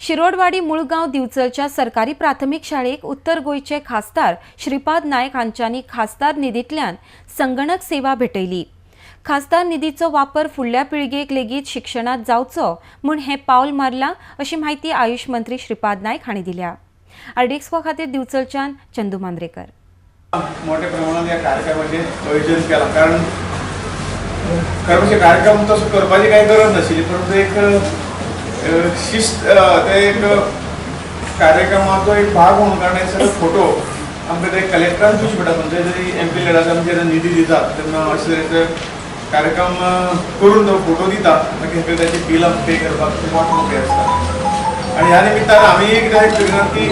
शिरोडवाडी मुळगांव दिवचलच्या सरकारी प्राथमिक शाळेक उत्तर गोयचे खासदार श्रीपाद नायक हांच्यांनी खासदार निधींतल्यान संगणक सेवा भेटयली। खासदार निधीचो वापर फुडल्या पिळगेक लेगीत शिक्षणात जावचो म्हूण हें पावल मारलां अशी माहिती आयुष मंत्री श्रीपाद नायक हांणी दिल्या। आरडीएक्सपो खातीर दिवचलच्यान चंदू मांद्रेकर। मोठ्या प्रमाणात या कार्यक्रमाचे आयोजन केला कारण कार्यक्रम तसं करपाची काही गरज नाशिल्ली, परंतु एक शिस्त एक कार्यक्रमाचो एक भाग म्हणून कारण सगळे फोटो आमकां ते कलेक्टरान दिवचे पडटा। म्हणजे जरी MP लेडाक आमी जेन्ना निधी दितात तेन्ना अशे तरेचे कार्यक्रम करून तो फोटो दितात, मागीर त्याचे बिल पे करपाक खूब मोठे आसता। आणि ह्या निमित्तान आमी एक करतात की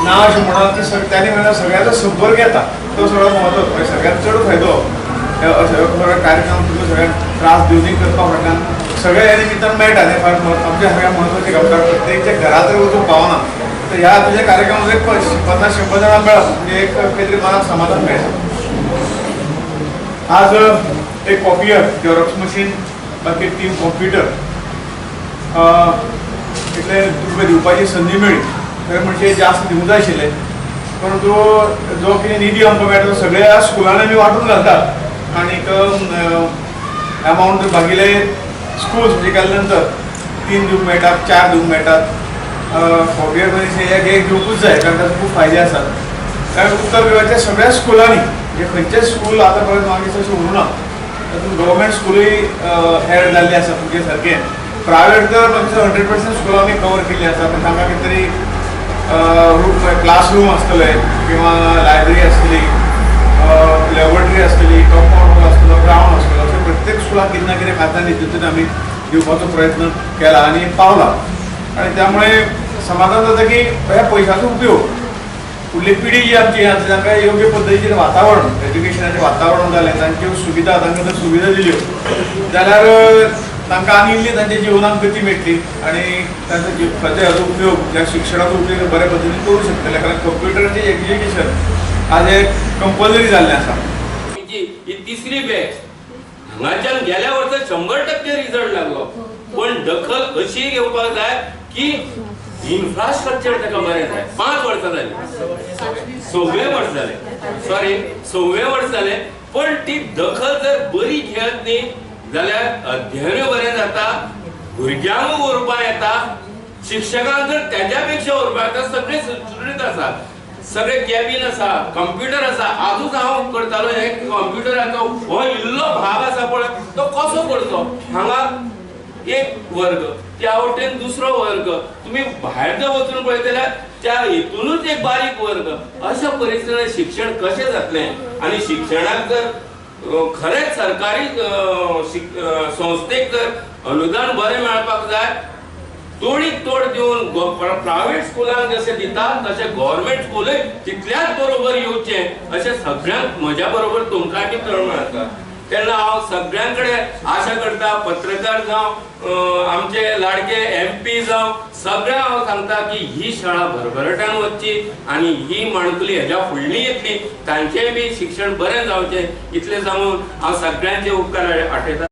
ना अशें म्हणत की त्याने म्हणून सगळ्यांचो संपर्क येता, तो सगळो महत्वाचो, सगळ्यांत चड फायदो सगळ्या कार्यक्रम तुमकां सगळ्यांक त्रास दिवनी करपा फाटल्यान सगळ्या ह्या निमित्तान मेळटा। ते फार आमच्या सगळ्या महत्वाचे गमतात, प्रत्येकच्या घरात जर वचून पावना तर ह्या तुझ्या कार्यक्रमात एक 50-100 जाणां मेळप म्हणजे एक काहीतरी मनाक समाधान मेळटा। आज एक कॉपियर, झेरॉक्स मशीन, बाकी 3 कॉम्प्युटर इतले तुमकां दिवपाची संदी मेळ्ळी। खरें म्हणजे जास्त दिवंक जाय आशिल्लें, परंतु जो कितें निधी आमकां मेळटा तो सगळ्या स्कुलांनी आमी वांटून घालतात आनीक अमावंट बाकीले स्कूल्स म्हणजे केल्या नंतर 3 दिवंक मेळटात, 4 दिवंक मेळटात। कॉपियर मध्ये एक दिवंकूच जाय कारण ताचे खूब फायदे आसात। कारण उत्तर गोव्याच्या सगळ्या स्कुलांनी म्हणजे खंयचेच स्कूल आतां पर्यंत मागीर तशें उरूना, तातूंत गव्हर्मेंट स्कुलूय एड जाल्ली आसा तुमचे सारकें। प्रायवेट तर 100% स्कुलां आमी कवर केल्ली आसा, पण तांकां कितें तरी क्लासरूम आसतले किंवा लायब्ररी आसतली, लॅबोरेटरी आसतली, कंपाउंड हॉल आसतलो, ग्राउंड आसतलो, अशें प्रत्येक स्कुलाक कितें ना कितें खात्यान हितून आमी दिवपाचो प्रयत्न केला आनी पावला। आणि त्यामुळे समाधान जाता की ह्या पयशांचो उपयोग फुडली पिढी जी आमची आसा तांकां योग्य पद्दतीचें वातावरण, एज्युकेशनाचें वातावरण जालें, तांच्यो सुविधा तांकां जर सुविधा दिल्यो जाल्यार तांकां आनी इल्ली तांच्या जिवनाक गती मेळटली आणि तांचो हाचो उपयोग ज्या शिक्षणाचो उपयोग बऱ्या पद्दतीन करूं शकतले। कारण कंप्युटराचें एज्युकेशन आज एक कंपल्सरी जाल्लें आसा। ही तिसरी बॅच हांगाच्यान गेल्या वर्सा 100% रिजल्ट लागलो, पण दखल अशी घेवपाक जाय की इन्फ्रास्ट्रक्चर ताका बरें जाय। 5 वर्सां जालीं, 6वें वर्स जालें, 6वें वर्स जालें, पण ती दखल जर बरी घेत न्ही जाल्यार अध्ययनूय बरें जाता, भुरग्यांक उरपा येता, शिक्षकांक जर त्याच्या पेक्षा उरपा येता, सगळे सुटसूटीत आसा, सगळे कॅबिन आसा, कंप्युटर आसा। आजूच हांव करतालो एक कंप्युटराचो हो इल्लो भाग आसा पळय तो कसो करचो, हांगा एक वर्ग, त्या वटेन दुसरो वर्ग, तुम्ही भायर जर वचून पळयत जाल्यार त्या हितूनच एक बारीक वर्ग। अशा परिस्थितीत शिक्षण कशें जातलें? आणि शिक्षणाक जर खरेंच सरकारी संस्थेक जर अनुदान बरें मेळपाक जाय, तोडीक तोड दिवन प्रायव्हेट स्कुलांक जशें दितात तशें गव्हर्मेंट स्कूलय तितल्याच बरोबर येवचें अशें सगळ्यांक म्हज्या बरोबर तुमकांय बी तळमळ आसा। तेन्ना हांव सगळ्यांकडे आशा करता, पत्रकार जावं, आमचे लाडके MP जावं, सगळ्यांक हांव सांगता की ही शाळा भरभराटान वचची आणि ही माणकुली हेज्या फुडली येतली, तांचेय बी शिक्षण बरें जावचें इतलें सांगून हांव सगळ्यांचे उपकार आठयता।